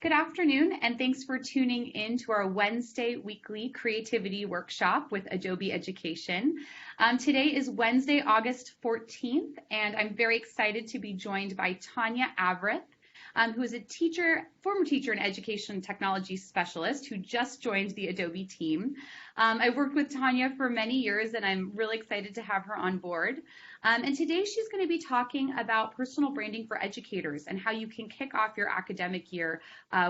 Good afternoon, and thanks for tuning in to our Wednesday weekly creativity workshop with Adobe Education. Today is Wednesday, August 14th, and I'm very excited to be joined by Tanya Avrith, who is a former teacher and education technology specialist who just joined the Adobe team. I've worked with Tanya for many years, and I'm really excited to have her on board. And today she's going to be talking about personal branding for educators and how you can kick off your academic year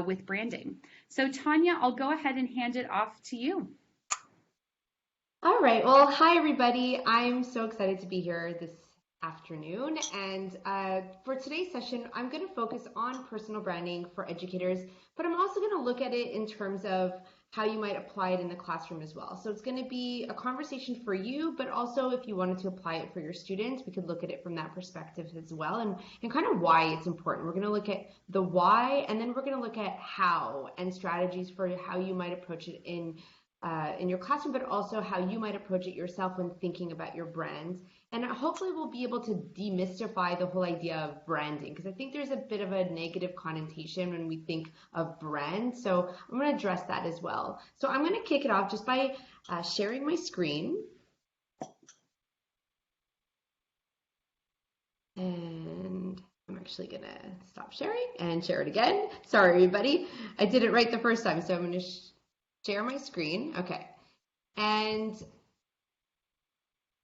with branding. So Tanya, I'll go ahead and hand it off to you. All right, well, hi everybody. I'm so excited to be here this afternoon, and for today's session I'm going to focus on personal branding for educators, but I'm also going to look at it in terms of how you might apply it in the classroom as well. So it's going to be a conversation for you, but also if you wanted to apply it for your students, we could look at it from that perspective as well, and kind of why it's important. We're going to look at the why, and then we're going to look at how and strategies for how you might approach it in your classroom, but also how you might approach it yourself when thinking about your brand. And hopefully we'll be able to demystify the whole idea of branding, because I think there's a bit of a negative connotation when we think of brand. So I'm going to address that as well. So I'm going to kick it off just by sharing my screen. And I'm actually going to stop sharing and share it again. Sorry, everybody. I did it right the first time, so I'm going to share my screen. Okay. And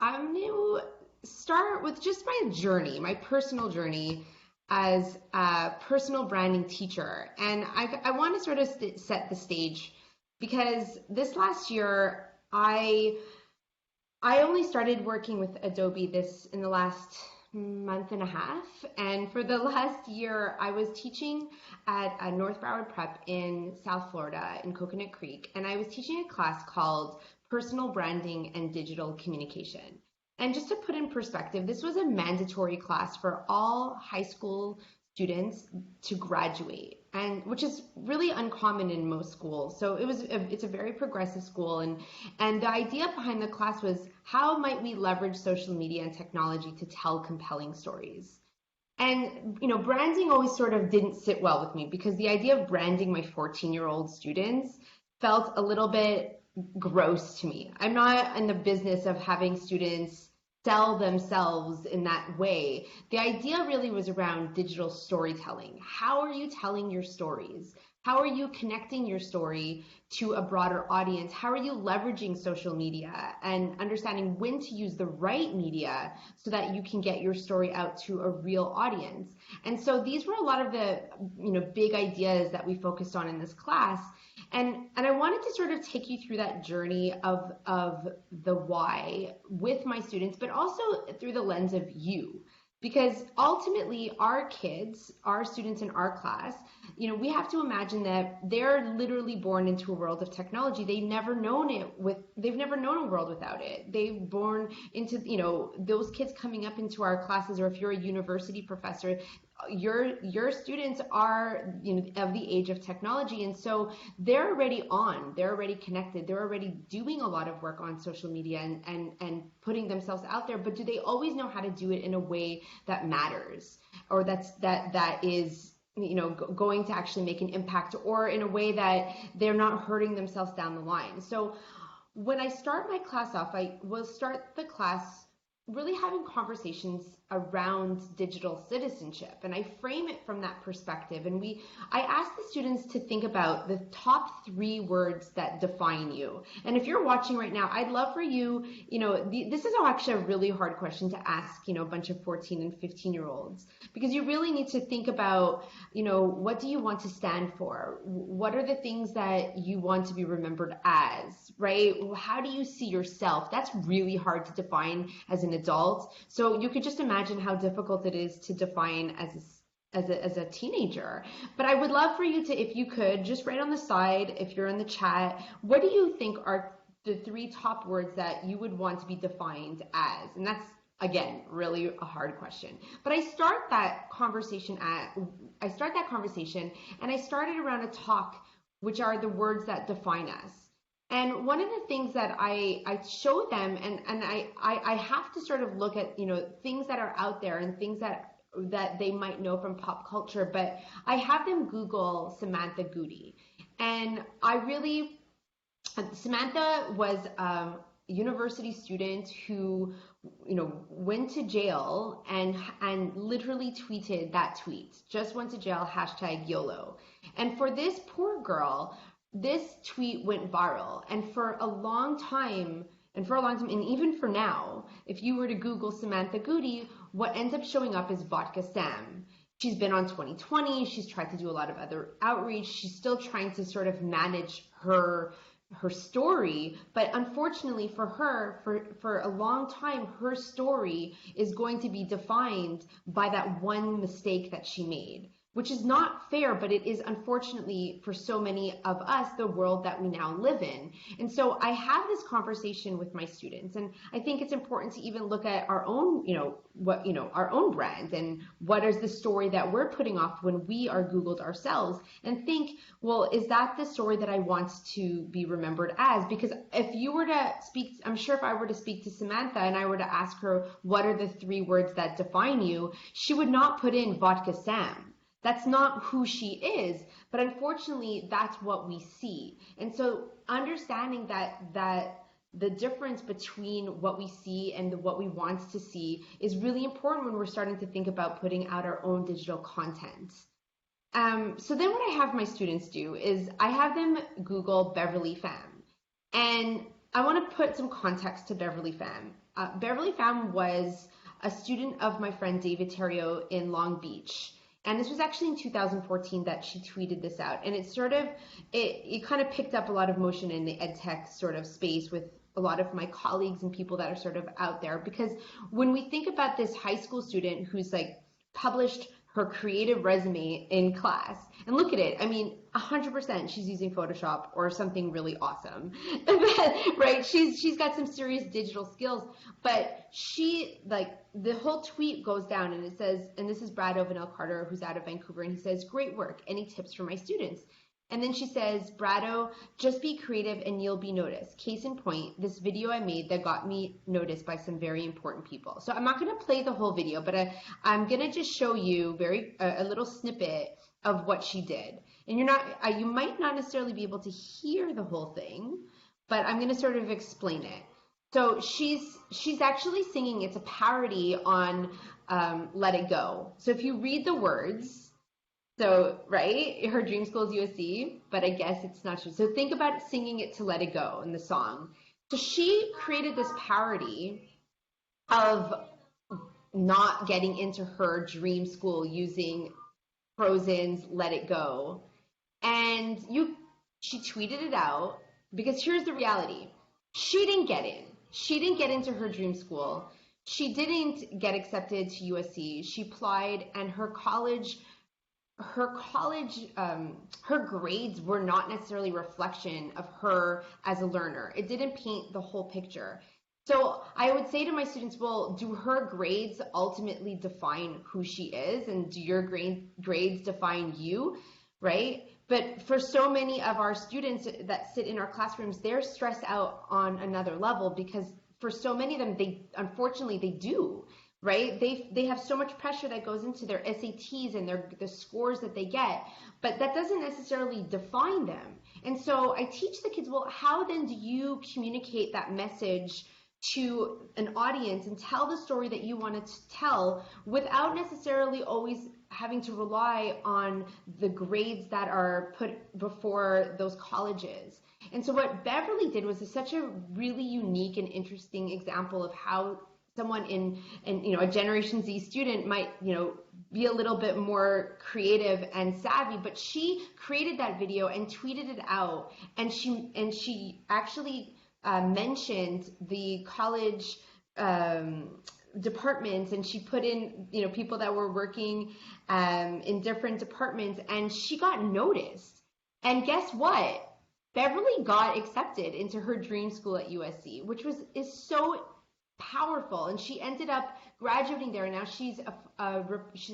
I'm going to start with just my journey, my personal journey as a personal branding teacher. And I want to sort of set the stage, because this last year, I only started working with Adobe in the last month and a half. And for the last year, I was teaching at a North Broward Prep in South Florida in Coconut Creek. And I was teaching a class called Personal Branding and Digital Communication. And just to put in perspective, this was a mandatory class for all high school students to graduate, and which is really uncommon in most schools. So it's a very progressive school, and the idea behind the class was, how might we leverage social media and technology to tell compelling stories? And branding always sort of didn't sit well with me, because the idea of branding my 14-year-old students felt a little bit gross to me. I'm not in the business of having students sell themselves in that way. The idea really was around digital storytelling. How are you telling your stories? How are you connecting your story to a broader audience? How are you leveraging social media and understanding when to use the right media so that you can get your story out to a real audience? And so these were a lot of the big ideas that we focused on in this class. And I wanted to sort of take you through that journey of the why with my students, but also through the lens of you. Because ultimately, our kids, our students in our class, we have to imagine that they're literally born into a world of technology. They've never known a world without it. They've born into, those kids coming up into our classes, or if you're a university professor, your students are of the age of technology, and so they're already connected, they're already doing a lot of work on social media and putting themselves out there. But do they always know how to do it in a way that matters, or that is going to actually make an impact, or in a way that they're not hurting themselves down the line? So when I start my class off, I will start the class really having conversations around digital citizenship, and I frame it from that perspective. And I ask the students to think about the top 3 words that define you. And if you're watching right now, I'd love for you, this is actually a really hard question to ask, a bunch of 14 and 15-year-olds, because you really need to think about, what do you want to stand for? What are the things that you want to be remembered as, right? How do you see yourself? That's really hard to define as an adult. So you could just imagine how difficult it is to define as a teenager. But I would love for you to, if you could, just write on the side, if you're in the chat, what do you think are the 3 top words that you would want to be defined as? And that's, again, really a hard question. But I start that conversation and I started around a talk, which are the words that define us. And one of the things that I show them, and I have to sort of look at, things that are out there and things that that they might know from pop culture, but I have them Google Samantha Goody. And Samantha was a university student who, went to jail and literally tweeted that tweet. Just went to jail, #YOLO. And for this poor girl, this tweet went viral. And for a long time, and even for now, if you were to Google Samantha Goody, what ends up showing up is Vodka Sam. She's been on 2020. She's tried to do a lot of other outreach. She's still trying to sort of manage her story, but unfortunately for her, for a long time, her story is going to be defined by that one mistake that she made, which is not fair, but it is unfortunately for so many of us the world that we now live in. And so I have this conversation with my students, and I think it's important to even look at our own, our own brand and what is the story that we're putting off when we are Googled ourselves, and think, well, is that the story that I want to be remembered as? Because if you were to speak, I'm sure if I were to speak to Samantha and I were to ask her, what are the 3 words that define you? She would not put in Vodka Sam. That's not who she is, but unfortunately, that's what we see. And so understanding that the difference between what we see and what we want to see is really important when we're starting to think about putting out our own digital content. So then what I have my students do is I have them Google Beverly Pham. And I want to put some context to Beverly Pham. Beverly Pham was a student of my friend David Terrio in Long Beach. And this was actually in 2014 that she tweeted this out. And it kind of picked up a lot of motion in the ed tech sort of space with a lot of my colleagues and people that are sort of out there. Because when we think about this high school student who's like published her creative resume in class, and look at it, 100% she's using Photoshop or something really awesome, right? She's got some serious digital skills, but the whole tweet goes down and it says, and this is Brad Ovenel Carter, who's out of Vancouver, and he says, "Great work. Any tips for my students?" And then she says, "Brado, just be creative and you'll be noticed. Case in point, this video I made that got me noticed by some very important people." So I'm not going to play the whole video, but I'm going to just show you a little snippet of what she did. And you might not necessarily be able to hear the whole thing, but I'm going to sort of explain it. So she's actually singing. It's a parody on Let It Go. So if you read the words, so, right, her dream school is USC, but I guess it's not true. So think about singing it to Let It Go in the song. So she created this parody of not getting into her dream school using Frozen's Let It Go. And she tweeted it out because here's the reality. She didn't get in. She didn't get into her dream school. She didn't get accepted to USC. She applied, and her grades were not necessarily a reflection of her as a learner. It didn't paint the whole picture. So I would say to my students, well, do her grades ultimately define who she is? And do your grades define you, right? But for so many of our students that sit in our classrooms, they're stressed out on another level because for so many of them, unfortunately they do. Right? They have so much pressure that goes into their SATs and the scores that they get, but that doesn't necessarily define them. And so I teach the kids, well, how then do you communicate that message to an audience and tell the story that you wanted to tell without necessarily always having to rely on the grades that are put before those colleges? And so what Beverly did was such a really unique and interesting example of how someone in a Generation Z student might be a little bit more creative and savvy, but she created that video and tweeted it out, and she actually mentioned the college departments, and she put in people that were working in different departments, and she got noticed. And guess what? Beverly got accepted into her dream school at USC, which is so powerful, and she ended up graduating there, and now she's a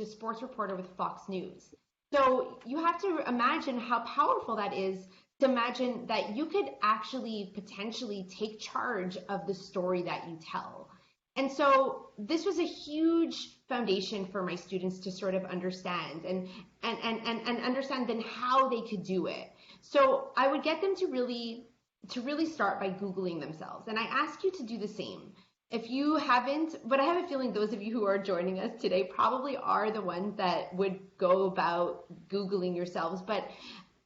sports reporter with Fox News. So you have to imagine how powerful that is, to imagine that you could actually potentially take charge of the story that you tell. And so this was a huge foundation for my students to sort of understand and understand then how they could do it. So I would get them to really start by Googling themselves. And I ask you to do the same. If you haven't, but I have a feeling those of you who are joining us today probably are the ones that would go about Googling yourselves. But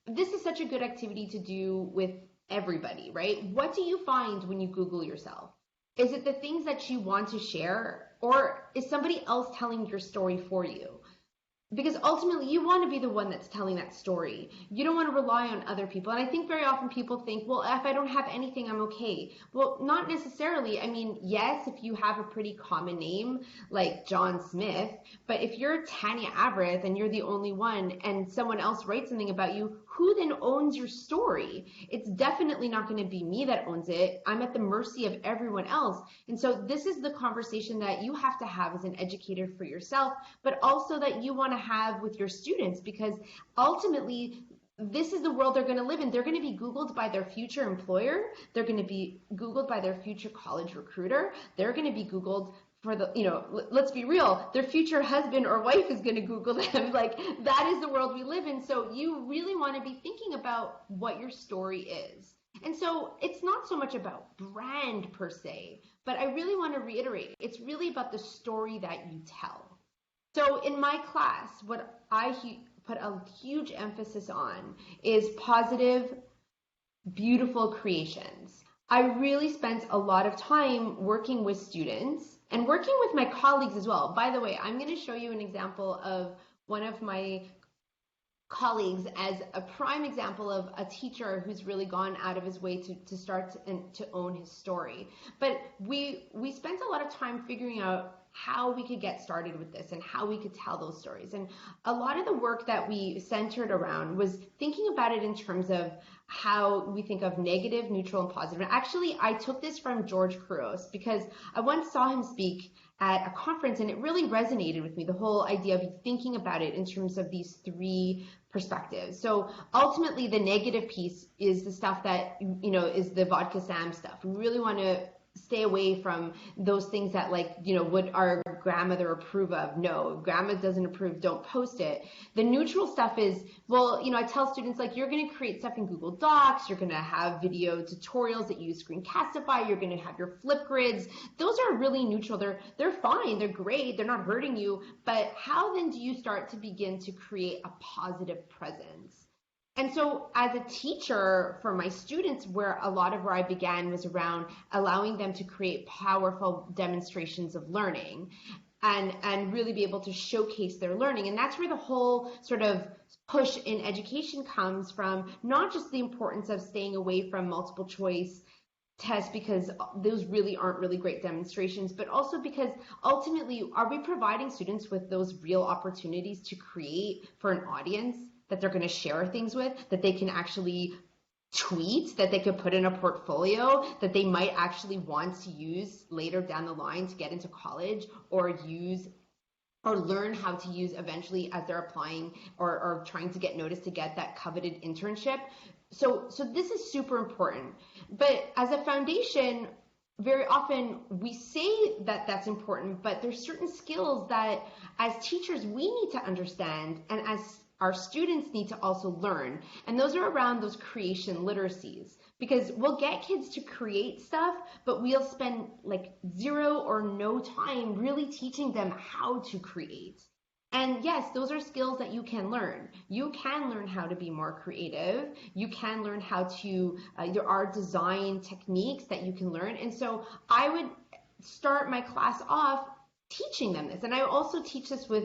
this is such a good activity to do with everybody, right? What do you find when you Google yourself? Is it the things that you want to share, or is somebody else telling your story for you? Because ultimately you want to be the one that's telling that story. You don't want to rely on other people. And I think very often people think, well, if I don't have anything, I'm okay. Well, not necessarily. I mean, yes, if you have a pretty common name like John Smith, but if you're Tanya Avrith and you're the only one and someone else writes something about you, who then owns your story? It's definitely not going to be me that owns it. I'm at the mercy of everyone else. And so this is the conversation that you have to have as an educator for yourself, but also that you want to have with your students, because ultimately this is the world they're going to live in. They're going to be Googled by their future employer. They're going to be Googled by their future college recruiter. They're going to be Googled for the, let's be real, their future husband or wife is going to Google them. Like, that is the world we live in. So you really want to be thinking about what your story is. And so it's not so much about brand per se, but I really want to reiterate, it's really about the story that you tell. So in my class, what I put a huge emphasis on is positive, beautiful creations. I really spent a lot of time working with students and working with my colleagues as well. By the way, I'm going to show you an example of one of my colleagues as a prime example of a teacher who's really gone out of his way to start to own his story. But we spent a lot of time figuring out how we could get started with this and how we could tell those stories. And a lot of the work that we centered around was thinking about it in terms of how we think of negative, neutral, and positive. And actually, I took this from George Couros because I once saw him speak at a conference and it really resonated with me, the whole idea of thinking about it in terms of these three perspectives. So ultimately, the negative piece is the stuff that, is the vodka Sam stuff. We really want to stay away from those things that, like, would our grandmother approve of? No, grandma doesn't approve, don't post it. The neutral stuff is, well, I tell students, like, you're going to create stuff in Google Docs, you're going to have video tutorials that use Screencastify, you're going to have your flip grids. Those are really neutral. They're fine, they're great, they're not hurting you, but how then do you start to begin to create a positive presence? And so as a teacher for my students, where I began was around allowing them to create powerful demonstrations of learning and really be able to showcase their learning. And that's where the whole sort of push in education comes from, not just the importance of staying away from multiple choice tests because those really aren't really great demonstrations, but also because ultimately, are we providing students with those real opportunities to create for an audience that they're going to share things with, that they can actually tweet, that they could put in a portfolio, that they might actually want to use later down the line to get into college or use or learn how to use eventually as they're applying or trying to get noticed to get that coveted internship. So this is super important. But as a foundation, very often we say that that's important, but there's certain skills that as teachers we need to understand and as our students need to also learn. And those are around those creation literacies, because we'll get kids to create stuff, but we'll spend like zero or no time really teaching them how to create. And yes, those are skills that you can learn. You can learn how to be more creative. You can learn how to, there are design techniques that you can learn. And so I would start my class off teaching them this. And I also teach this with,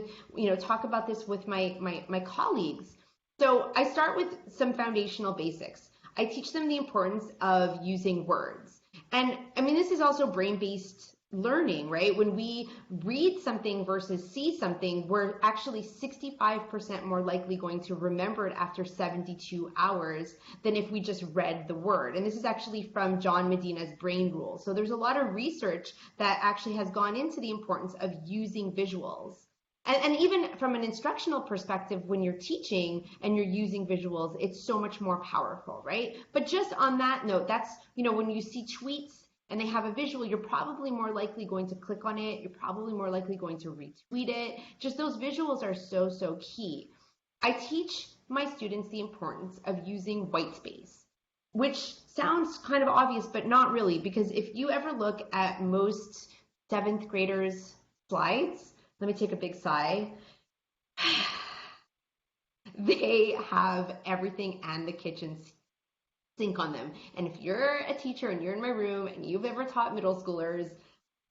talk about this with my colleagues. So I start with some foundational basics. I teach them the importance of using words. And I mean, this is also brain-based learning, right? When we read something versus see something, we're actually 65% more likely going to remember it after 72 hours than if we just read the word. And this is actually from John Medina's Brain Rule. So there's a lot of research that actually has gone into the importance of using visuals. And even from an instructional perspective, when you're teaching and you're using visuals, it's so much more powerful, right? But just on that note, that's, when you see tweets and they have a visual, you're probably more likely going to click on it. You're probably more likely going to retweet it. Just those visuals are so, so key. I teach my students the importance of using white space, which sounds kind of obvious, but not really, because if you ever look at most 7th graders' slides, let me take a big sigh. They have everything and the kitchen sink on them. And if you're a teacher and you're in my room and you've ever taught middle schoolers,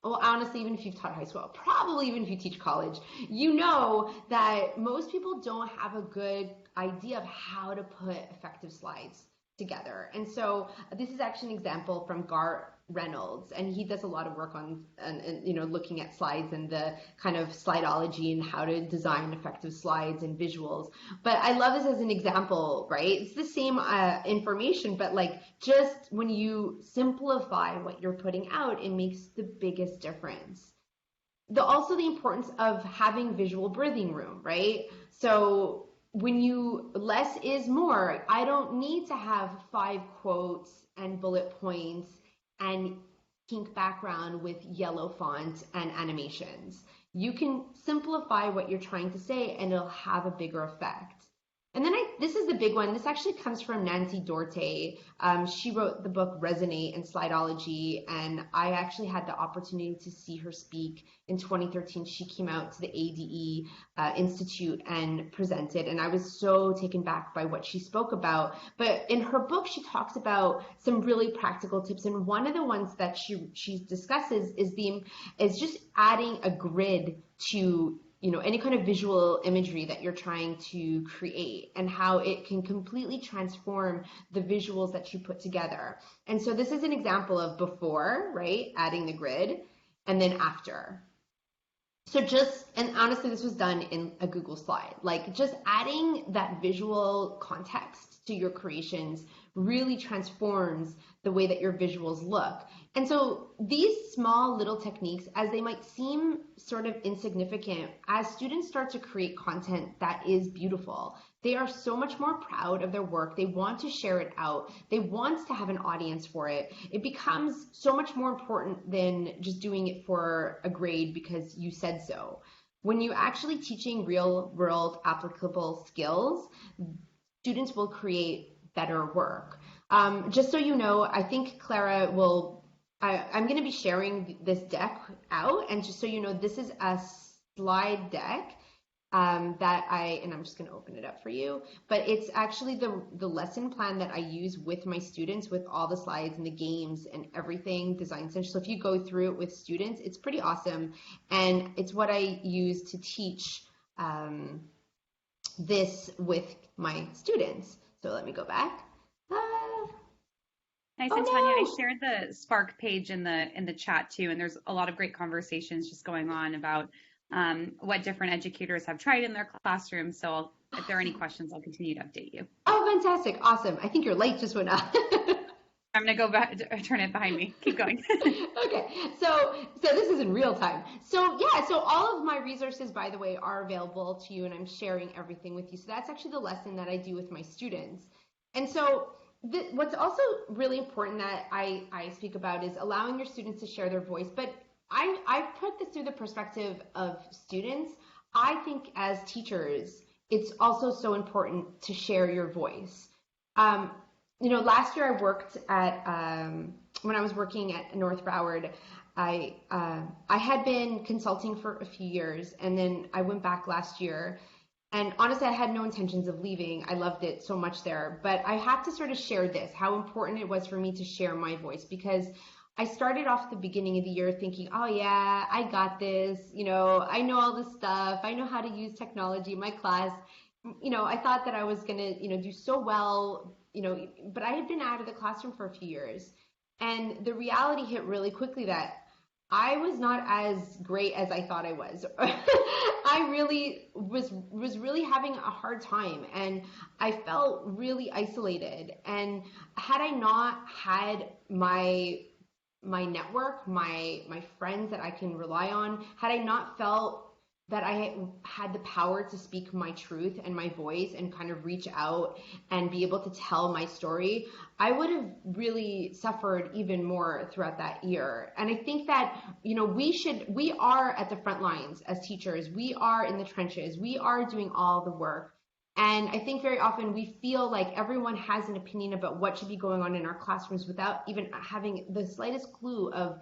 well, honestly, even if you've taught high school, probably even if you teach college, you know that most people don't have a good idea of how to put effective slides together. And so this is actually an example from Gar Reynolds, and he does a lot of work on looking at slides and the kind of slideology and how to design effective slides and visuals. But I love this as an example, right? It's the same information, but like just when you simplify what you're putting out, it makes the biggest difference. Also the importance of having visual breathing room, right? So when less is more. I don't need to have 5 quotes and bullet points and pink background with yellow font and animations. You can simplify what you're trying to say and it'll have a bigger effect. And then this is the big one. This actually comes from Nancy Dorte. She wrote the book Resonate and Slideology, and I actually had the opportunity to see her speak in 2013. She came out to the ADE Institute and presented, and I was so taken back by what she spoke about. But in her book, she talks about some really practical tips, and one of the ones that she discusses is just adding a grid to any kind of visual imagery that you're trying to create and how it can completely transform the visuals that you put together. And so this is an example of before, right? Adding the grid, and then after. So and honestly, this was done in a Google slide, like just adding that visual context to your creations really transforms the way that your visuals look. And so these small little techniques, as they might seem sort of insignificant, as students start to create content that is beautiful, they are so much more proud of their work. They want to share it out. They want to have an audience for it. It becomes so much more important than just doing it for a grade because you said so. When you're actually teaching real world applicable skills, students will create better work. Just so you know, I think Clara I'm going to be sharing this deck out, and just so you know, this is a slide deck and I'm just going to open it up for you, but it's actually the lesson plan that I use with my students with all the slides and the games and everything design centered. So if you go through it with students, it's pretty awesome, and it's what I use to teach this with my students. So let me go back. Nice. And Tanya, I shared the Spark page in the chat too, and there's a lot of great conversations just going on about what different educators have tried in their classrooms. So if there are any questions, I'll continue to update you. Oh, fantastic. Awesome. I think your light just went up. I'm going to go back, turn it behind me. Keep going. Okay. So this is in real time. So yeah, so all of my resources, by the way, are available to you, and I'm sharing everything with you. So that's actually the lesson that I do with my students. And so what's also really important that I speak about is allowing your students to share their voice. But I put this through the perspective of students. I think as teachers, it's also so important to share your voice. Last year I worked at, when I was working at North Broward, I had been consulting for a few years, and then I went back last year. And honestly, I had no intentions of leaving. I loved it so much there. But I have to sort of share this, how important it was for me to share my voice, because I started off at the beginning of the year thinking, oh yeah, I got this. I know all this stuff. I know how to use technology in my class. I thought that I was going to, do so well, but I had been out of the classroom for a few years. And the reality hit really quickly that I was not as great as I thought I was. I really was really having a hard time, and I felt really isolated. And had I not had my network, my friends that I can rely on, had I not felt that I had the power to speak my truth and my voice and kind of reach out and be able to tell my story, I would have really suffered even more throughout that year. And I think that, we are at the front lines as teachers. We are in the trenches. We are doing all the work. And I think very often we feel like everyone has an opinion about what should be going on in our classrooms without even having the slightest clue of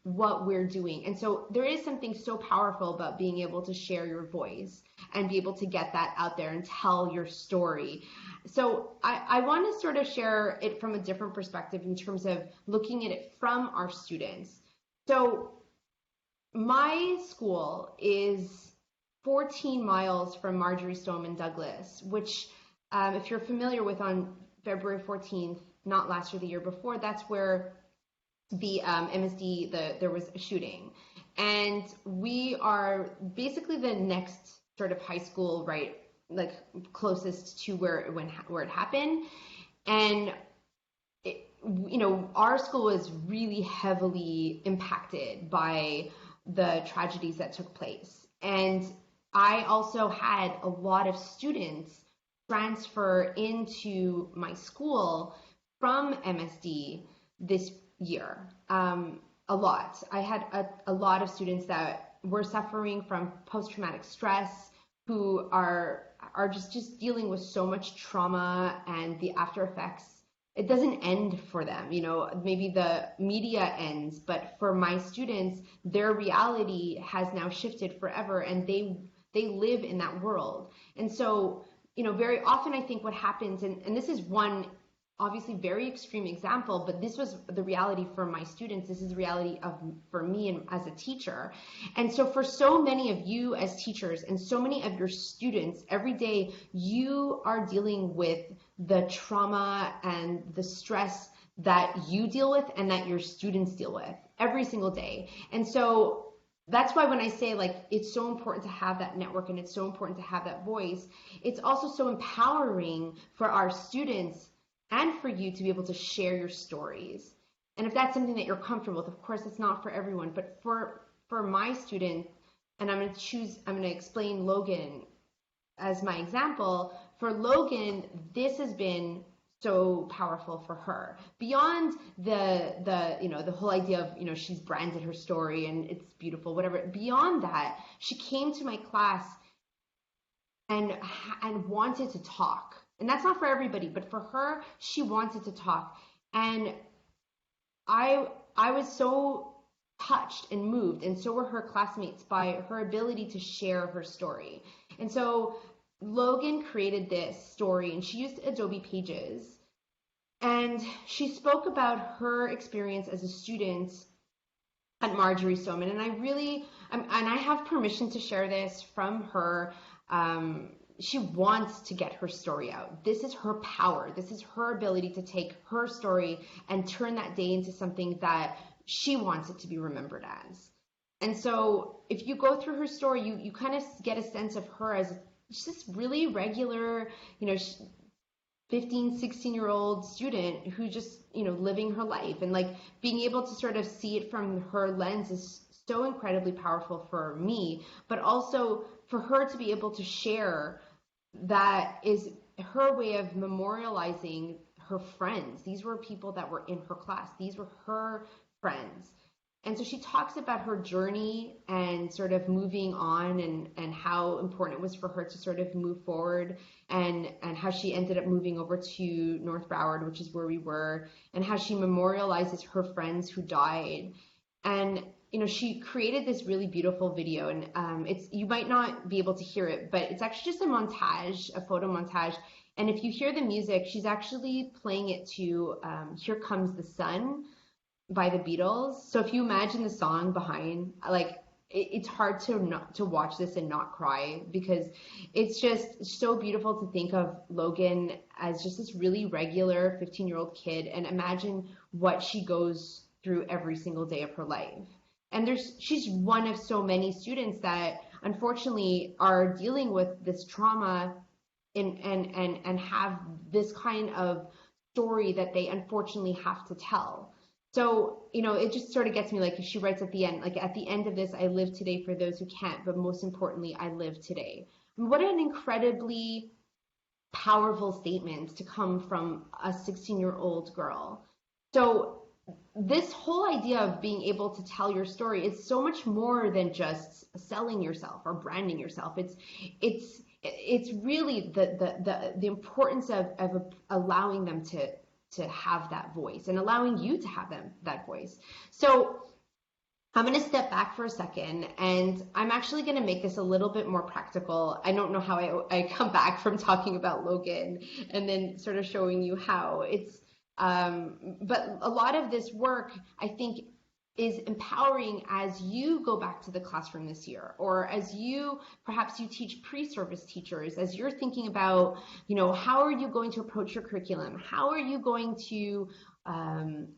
what we're doing. And so there is something so powerful about being able to share your voice and be able to get that out there and tell your story. So I want to sort of share it from a different perspective in terms of looking at it from our students. So my school is 14 miles from Marjory Stoneman Douglas, which if you're familiar with, on February 14th, not last year, the year before, that's where the MSD, there was a shooting. And we are basically the next sort of high school, right, like closest to where it happened. And our school was really heavily impacted by the tragedies that took place. And I also had a lot of students transfer into my school from MSD this year. A lot. I had a lot of students that were suffering from post-traumatic stress, who are just dealing with so much trauma and the after effects. It doesn't end for them. Maybe the media ends, but for my students, their reality has now shifted forever, and they live in that world. And so, very often I think what happens, and this is one obviously very extreme example, but this was the reality for my students. This is the reality for me and as a teacher. And so for so many of you as teachers and so many of your students, every day you are dealing with the trauma and the stress that you deal with and that your students deal with every single day. And so that's why when I say, like, it's so important to have that network and it's so important to have that voice, it's also so empowering for our students and for you to be able to share your stories. And if that's something that you're comfortable with, of course, it's not for everyone, but for my student, and I'm going to explain Logan as my example. For Logan, this has been so powerful for her. Beyond the whole idea of, she's branded her story and it's beautiful, whatever. Beyond that, she came to my class and wanted to talk. And that's not for everybody, but for her, she wanted to talk. And I was so touched and moved, and so were her classmates, by her ability to share her story. And so Logan created this story, and she used Adobe Pages. And she spoke about her experience as a student at Marjory Stoneman. And I have permission to share this from her. She wants to get her story out. This is her power. This is her ability to take her story and turn that day into something that she wants it to be remembered as. And so if you go through her story, you kind of get a sense of her as just this really regular, 15, 16-year-old student who just, living her life, and like being able to sort of see it from her lens is so incredibly powerful for me, but also for her to be able to share. That is her way of memorializing her friends. These were people that were in her class. These were her friends. And so she talks about her journey and sort of moving on, and how important it was for her to sort of move forward, and how she ended up moving over to North Broward, which is where we were, and how she memorializes her friends who died. And she created this really beautiful video, and you might not be able to hear it, but it's actually just a photo montage. And if you hear the music, she's actually playing it to Here Comes the Sun by the Beatles. So if you imagine the song behind, like, it's hard to watch this and not cry, because it's just so beautiful to think of Logan as just this really regular 15-year-old kid, and imagine what she goes through every single day of her life. And she's one of so many students that unfortunately are dealing with this trauma and have this kind of story that they unfortunately have to tell. So, it just sort of gets me, like she writes at the end, like at the end of this, I live today for those who can't, but most importantly, I live today. What an incredibly powerful statement to come from a 16-year-old girl. So this whole idea of being able to tell your story is so much more than just selling yourself or branding yourself. It's really the importance of allowing them to have that voice and allowing you to have that voice. So I'm going to step back for a second, and I'm actually going to make this a little bit more practical. I don't know how I come back from talking about Logan and then sort of showing you how but a lot of this work, I think, is empowering as you go back to the classroom this year, or as perhaps you teach pre-service teachers, as you're thinking about, how are you going to approach your curriculum? How are you going to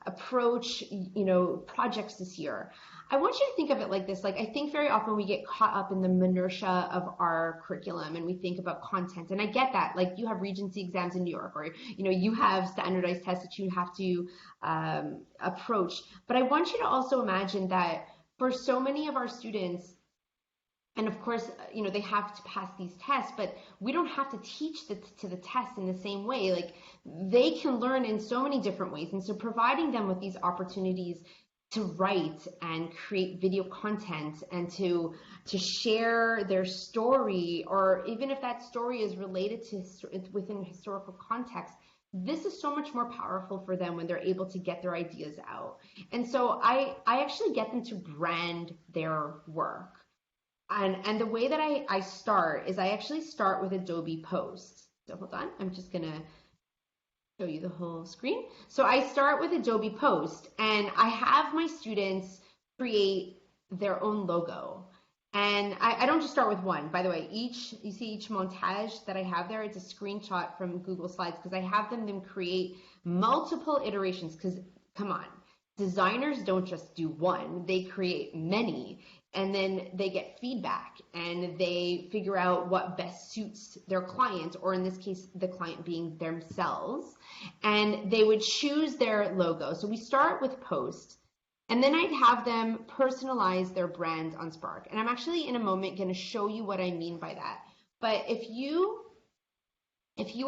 approach, projects this year? I want you to think of it like this. Like, I think very often we get caught up in the minutia of our curriculum and we think about content. And I get that. Like, you have Regency exams in New York, or, you have standardized tests that you have to approach. But I want you to also imagine that for so many of our students, and of course, they have to pass these tests, but we don't have to teach to the test in the same way. Like, they can learn in so many different ways. And so providing them with these opportunities to write and create video content and to share their story, or even if that story is related to within historical context, this is so much more powerful for them when they're able to get their ideas out. And so I actually get them to brand their work. And the way that I start is I actually start with Adobe Post. So hold on, I'm just gonna show you the whole screen. So I start with Adobe Post, and I have my students create their own logo. And I don't just start with one. By the way, you see each montage that I have there, it's a screenshot from Google Slides, because I have them create multiple iterations, because come on, designers don't just do one, they create many. And then they get feedback and they figure out what best suits their client, or in this case, the client being themselves. And they would choose their logo. So we start with Post, and then I'd have them personalize their brand on Spark. And I'm actually in a moment going to show you what I mean by that. But if you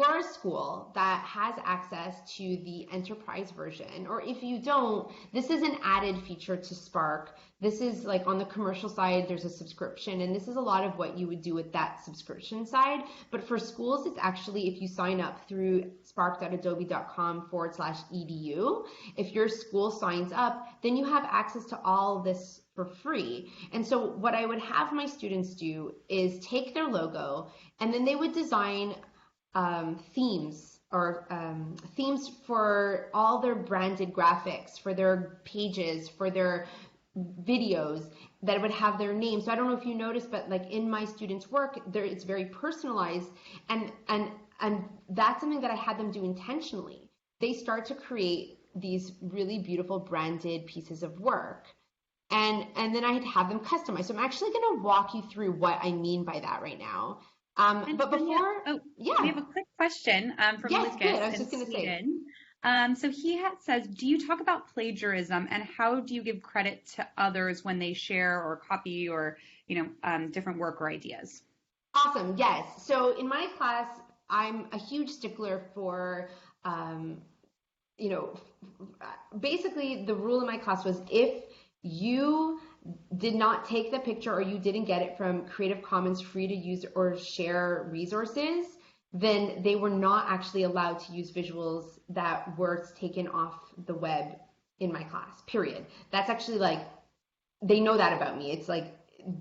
are a school that has access to the enterprise version, or if you don't, this is an added feature to Spark. This is like on the commercial side, there's a subscription, and this is a lot of what you would do with that subscription side. But for schools, it's actually, if you sign up through spark.adobe.com/edu, if your school signs up, then you have access to all this for free. And so what I would have my students do is take their logo, and then they would design themes for all their branded graphics, for their pages, for their videos that would have their name. So I don't know if you noticed, but like in my students' work, it's very personalized, and that's something that I had them do intentionally. They start to create these really beautiful branded pieces of work, and then I'd have them customize. So I'm actually going to walk you through what I mean by that right now. But before, we have a quick question from Lucas good. I was just going to say. So he says, do you talk about plagiarism, and how do you give credit to others when they share or copy or different work or ideas? Awesome. Yes. So in my class, I'm a huge stickler for basically the rule in my class was, if you did not take the picture or you didn't get it from Creative Commons free to use or share resources, then they were not actually allowed to use visuals that were taken off the web in my class, period. That's actually, like, they know that about me. It's like,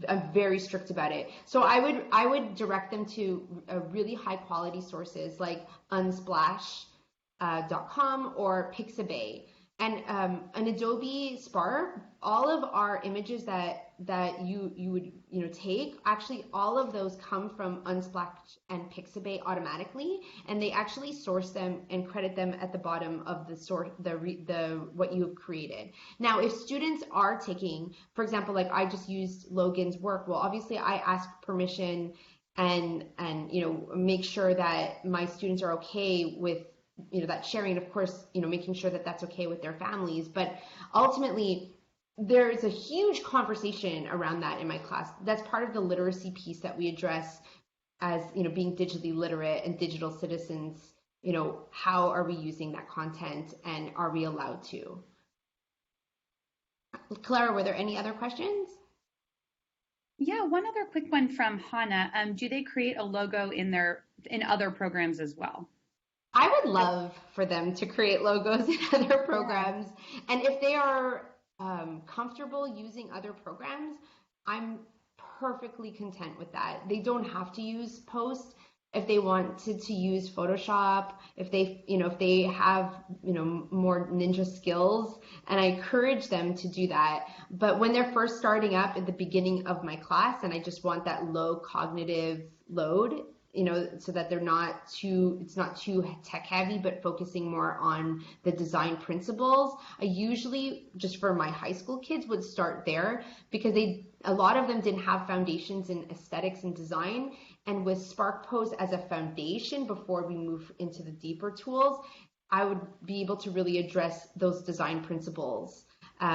I'm very strict about it. So I would direct them to really high quality sources like unsplash.com or Pixabay. And an Adobe Spark, all of our images that you would take, actually all of those come from Unsplash and Pixabay automatically, and they actually source them and credit them at the bottom of the source, what you have created. Now, if students are taking, for example, like I just used Logan's work, well, obviously I ask permission and make sure that my students are okay with that sharing, of course, making sure that that's okay with their families. But ultimately, there's a huge conversation around that in my class. That's part of the literacy piece that we address as, being digitally literate and digital citizens. How are we using that content, and are we allowed to? Clara, were there any other questions? Yeah, one other quick one from Hannah. Do they create a logo in other programs as well? I would love for them to create logos in other Yeah. programs. And if they are comfortable using other programs, I'm perfectly content with that. They don't have to use Post. If they want to use Photoshop, if they have, more ninja skills, and I encourage them to do that. But when they're first starting up at the beginning of my class, and I just want that low cognitive load, so that it's not too tech heavy, but focusing more on the design principles. I usually, just for my high school kids, would start there, because a lot of them didn't have foundations in aesthetics and design. And with Spark Pose as a foundation before we move into the deeper tools, I would be able to really address those design principles,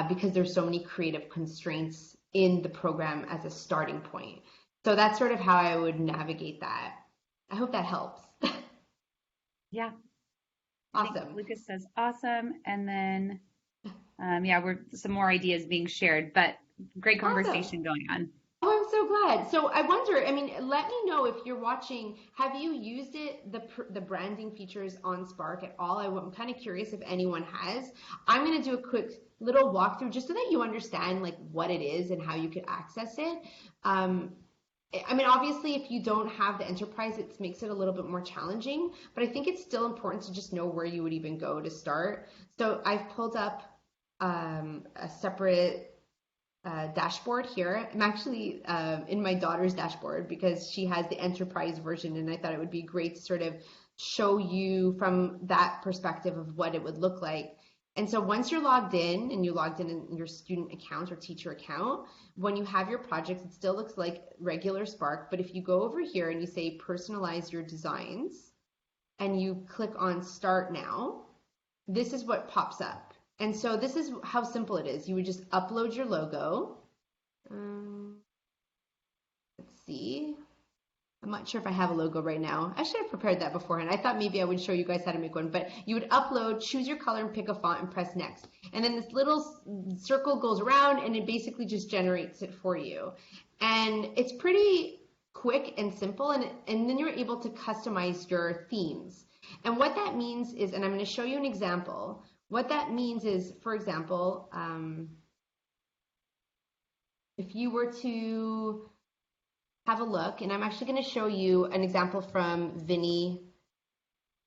because there's so many creative constraints in the program as a starting point. So that's sort of how I would navigate that. I hope that helps. Yeah. I think Awesome. Lucas says awesome. And then, yeah, we're some more ideas being shared, but great Awesome. conversation going on. Oh, I'm so glad. So I wonder, let me know if you're watching, have you used the branding features on Spark at all? I'm kind of curious if anyone has. I'm going to do a quick little walkthrough just so that you understand like what it is and how you could access it. Obviously, if you don't have the enterprise, it makes it a little bit more challenging, but I think it's still important to just know where you would even go to start. So I've pulled up a separate dashboard here. I'm actually in my daughter's dashboard because she has the enterprise version, and I thought it would be great to sort of show you from that perspective of what it would look like. And so once you're logged in, and you logged in your student account or teacher account, when you have your projects, it still looks like regular Spark. But if you go over here and you say personalize your designs, and you click on start now, this is what pops up. And so this is how simple it is. You would just upload your logo. Let's see. I'm not sure if I have a logo right now. I should have prepared that beforehand. I thought maybe I would show you guys how to make one, but you would upload, choose your color, and pick a font, and press next. And then this little circle goes around, and it basically just generates it for you. And it's pretty quick and simple, and then you're able to customize your themes. And what that means is, and I'm going to show you an example. What that means is, for example, if you were to have a look, and I'm actually going to show you an example from Vinny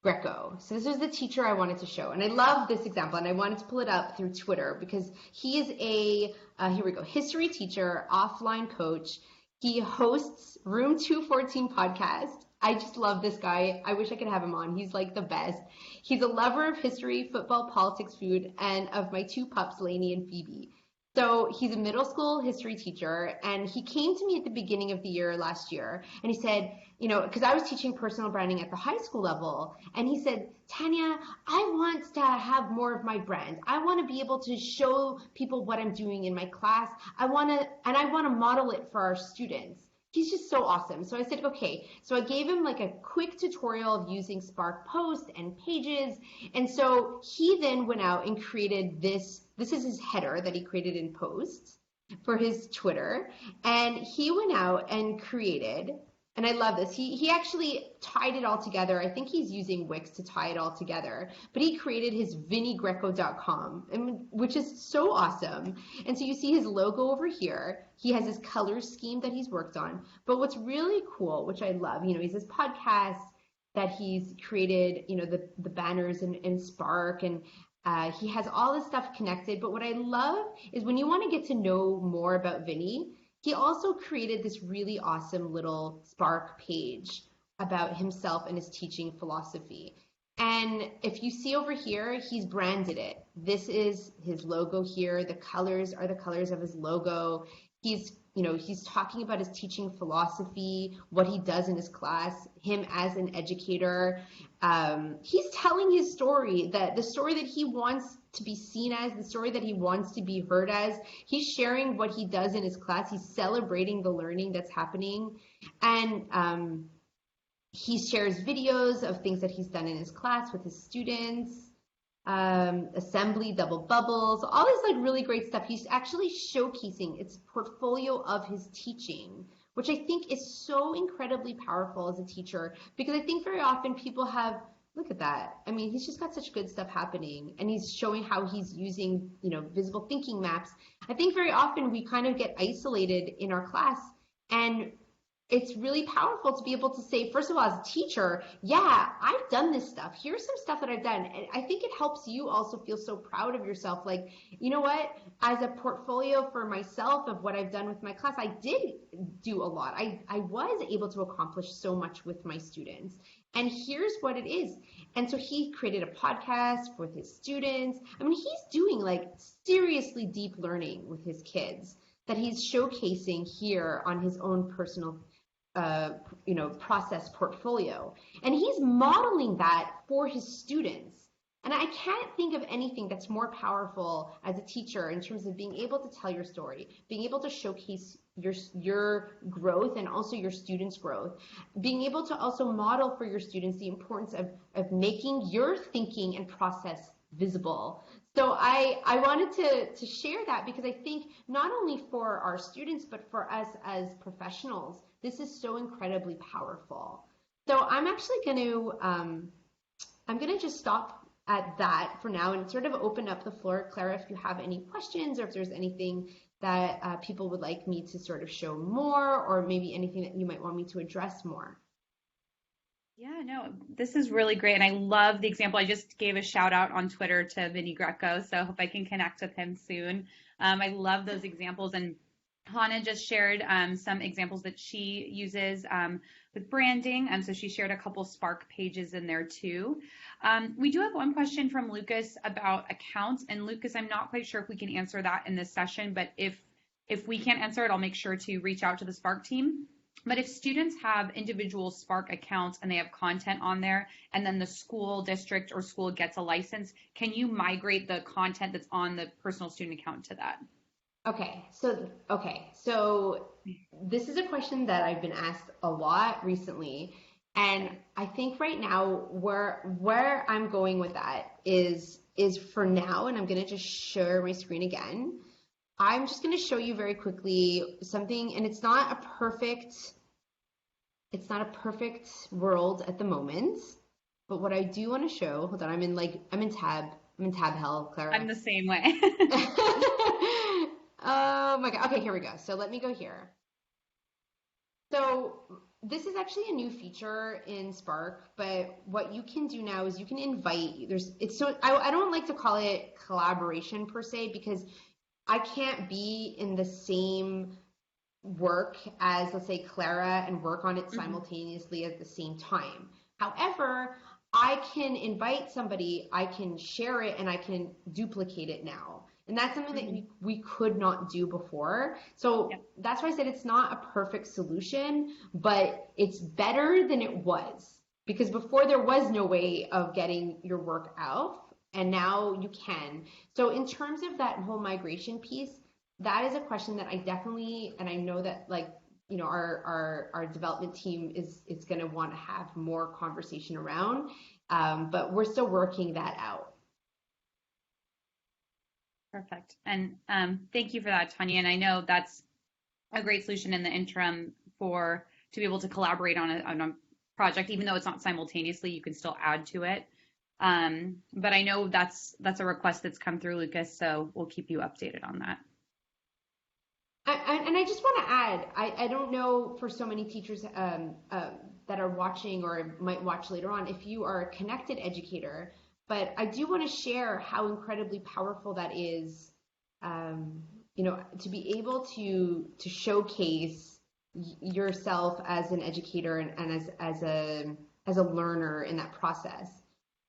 Greco. So this was the teacher I wanted to show, and I love this example, and I wanted to pull it up through Twitter because he is here we go, history teacher, offline coach. He hosts Room 214 podcast. I just love this guy. I wish I could have him on. He's like the best. He's a lover of history, football, politics, food, and of my two pups, Lainey and Phoebe. So he's a middle school history teacher, and he came to me at the beginning of the year last year, and he said, because I was teaching personal branding at the high school level, and he said, Tanya, I want to have more of my brand. I want to be able to show people what I'm doing in my class. I want to model it for our students. He's just so awesome. So I said, okay. So I gave him like a quick tutorial of using Spark Post and Pages. And so he then went out and created this. This is his header that he created in Posts for his Twitter. And he went out and created, and I love this. He actually tied it all together. I think he's using Wix to tie it all together. But he created his vinnygreco.com, which is so awesome. And so you see his logo over here. He has his color scheme that he's worked on. But what's really cool, which I love, he has his podcast that he's created, the banners in Spark, and he has all this stuff connected. But what I love is when you want to get to know more about Vinny, he also created this really awesome little Spark page about himself and his teaching philosophy. And if you see over here, he's branded it. This is his logo here. The colors are the colors of his logo. He's he's talking about his teaching philosophy, what he does in his class, him as an educator. He's telling his story, the story that he wants to be seen as, the story that he wants to be heard as. He's sharing what he does in his class. He's celebrating the learning that's happening. And he shares videos of things that he's done in his class with his students. Assembly, double bubbles, all this like really great stuff. He's actually showcasing its portfolio of his teaching, which I think is so incredibly powerful as a teacher, because I think very often people have, look at that. I mean, he's just got such good stuff happening, and he's showing how he's using, visible thinking maps. I think very often we kind of get isolated in our class, and it's really powerful to be able to say, first of all, as a teacher, yeah, I've done this stuff. Here's some stuff that I've done. And I think it helps you also feel so proud of yourself. Like, you know what? As a portfolio for myself of what I've done with my class, I did do a lot. I was able to accomplish so much with my students. And here's what it is. And so he created a podcast with his students. I mean, he's doing like seriously deep learning with his kids that he's showcasing here on his own personal process portfolio. And he's modeling that for his students. And I can't think of anything that's more powerful as a teacher in terms of being able to tell your story, being able to showcase your growth and also your students' growth, being able to also model for your students the importance of making your thinking and process visible. So I wanted to share that, because I think not only for our students, but for us as professionals, this is so incredibly powerful. So I'm actually I'm going to just stop at that for now and sort of open up the floor. Clara, if you have any questions, or if there's anything that people would like me to sort of show more, or maybe anything that you might want me to address more. Yeah, no, this is really great. And I love the example. I just gave a shout out on Twitter to Vinny Greco, so I hope I can connect with him soon. I love those examples. And Hannah just shared some examples that she uses with branding. So she shared a couple Spark pages in there too. We do have one question from Lucas about accounts. And Lucas, I'm not quite sure if we can answer that in this session, but if we can't answer it, I'll make sure to reach out to the Spark team. But if students have individual Spark accounts and they have content on there, and then the school district or school gets a license, can you migrate the content that's on the personal student account to that? Okay, so this is a question that I've been asked a lot recently, and I think right now where I'm going with that is for now, and I'm going to just share my screen again. I'm just going to show you very quickly something, and it's not a perfect world at the moment, but what I do want to show, hold on, I'm in tab hell, Clara. I'm the same way. Oh my God. Okay, here we go. So let me go here. So this is actually a new feature in Spark, but what you can do now is you can invite, I don't like to call it collaboration per se, because I can't be in the same work as, let's say, Clara and work on it simultaneously at the same time. However, I can invite somebody, I can share it, and I can duplicate it now. And that's something that we could not do before. So that's why I said it's not a perfect solution, but it's better than it was. Because before there was no way of getting your work out, and now you can. So in terms of that whole migration piece, that is a question that I definitely, and I know that our development team is going to want to have more conversation around, but we're still working that out. Perfect. And thank you for that, Tanya. And I know that's a great solution in the interim to be able to collaborate on a project, even though it's not simultaneously, you can still add to it. But I know that's a request that's come through, Lucas, so we'll keep you updated on that. And I just want to add, I don't know for so many teachers that are watching or might watch later on, if you are a connected educator, but I do want to share how incredibly powerful that is, to be able to showcase yourself as an educator and as a learner in that process.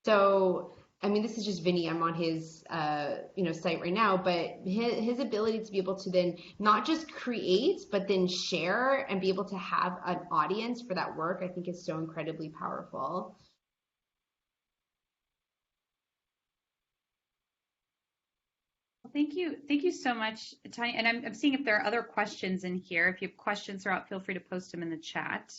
So, I mean, this is just Vinny. I'm on his, site right now, but his ability to be able to then not just create, but then share and be able to have an audience for that work, I think is so incredibly powerful. Well, thank you. Thank you so much, Tanya. And I'm seeing if there are other questions in here. If you have questions throughout, feel free to post them in the chat.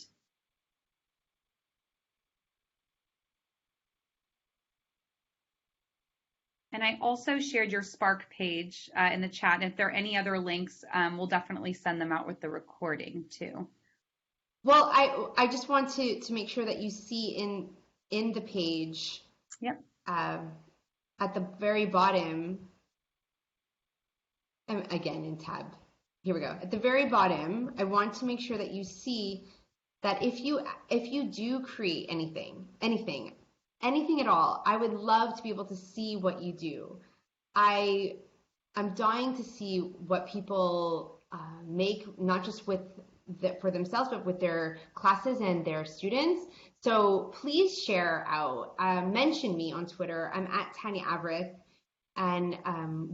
And I also shared your Spark page in the chat. And if there are any other links, we'll definitely send them out with the recording too. Well, I just want to make sure that you see in the page, Yep. At the very bottom, and again in tab. Here we go. At the very bottom, I want to make sure that you see that if you do create anything at all, I would love to be able to see what you do. I'm dying to see what people make, not just for themselves, but with their classes and their students. So please share out. Mention me on Twitter. I'm at Tanya Avrith, and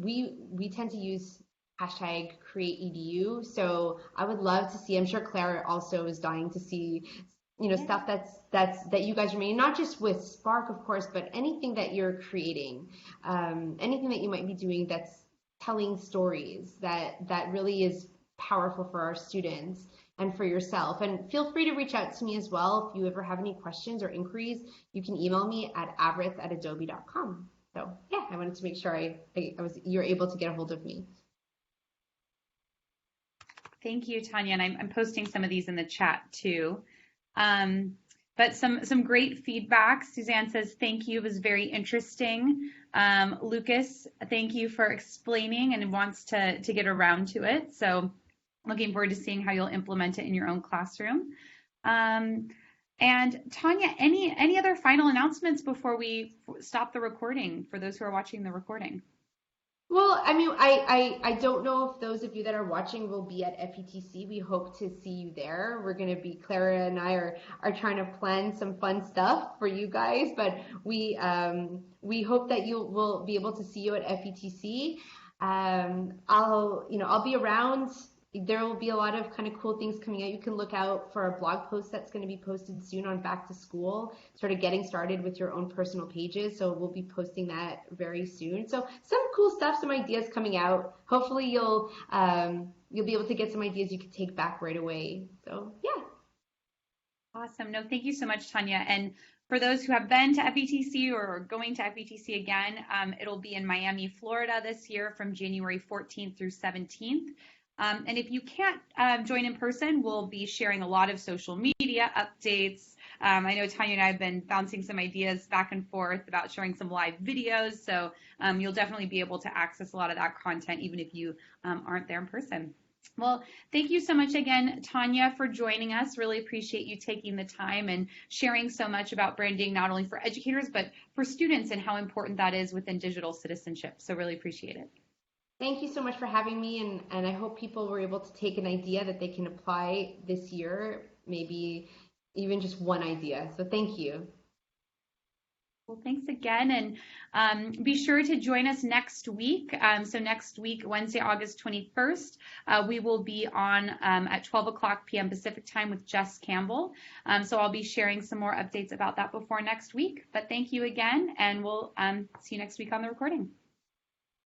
we tend to use hashtag #CreateEDU. So I would love to see. I'm sure Clara also is dying to see, stuff that you guys are making, not just with Spark, of course, but anything that you're creating, anything that you might be doing that's telling stories that really is powerful for our students and for yourself. And feel free to reach out to me as well. If you ever have any questions or inquiries, you can email me at avrith@adobe.com. So yeah, I wanted to make sure you're able to get a hold of me. Thank you, Tanya. And I'm posting some of these in the chat too. But some great feedback. Suzanne says, thank you, it was very interesting. Lucas, thank you for explaining and wants to get around to it. So looking forward to seeing how you'll implement it in your own classroom. And Tanya, any other final announcements before we stop the recording for those who are watching the recording? Well, I mean, I don't know if those of you that are watching will be at FETC. We hope to see you there. We're going to be, Clara and I are trying to plan some fun stuff for you guys, but we hope that you will be able to see you at FETC. I'll be around. There will be a lot of kind of cool things coming out. You can look out for a blog post that's going to be posted soon on back to school, sort of getting started with your own personal pages. So we'll be posting that very soon. So some cool stuff, some ideas coming out. Hopefully you'll be able to get some ideas you can take back right away. So yeah. Awesome. No, thank you so much, Tanya. And for those who have been to FETC or are going to FETC again, it'll be in Miami, Florida this year from January 14th through 17th. And if you can't join in person, we'll be sharing a lot of social media updates. I know Tanya and I have been bouncing some ideas back and forth about sharing some live videos. So you'll definitely be able to access a lot of that content, even if you aren't there in person. Well, thank you so much again, Tanya, for joining us. Really appreciate you taking the time and sharing so much about branding, not only for educators, but for students and how important that is within digital citizenship. So really appreciate it. Thank you so much for having me, and I hope people were able to take an idea that they can apply this year, maybe even just one idea. So thank you. Well, thanks again, and be sure to join us next week. So next week, Wednesday, August 21st, we will be on at 12:00 p.m. Pacific time with Jess Campbell. So I'll be sharing some more updates about that before next week. But thank you again, and we'll see you next week on the recording.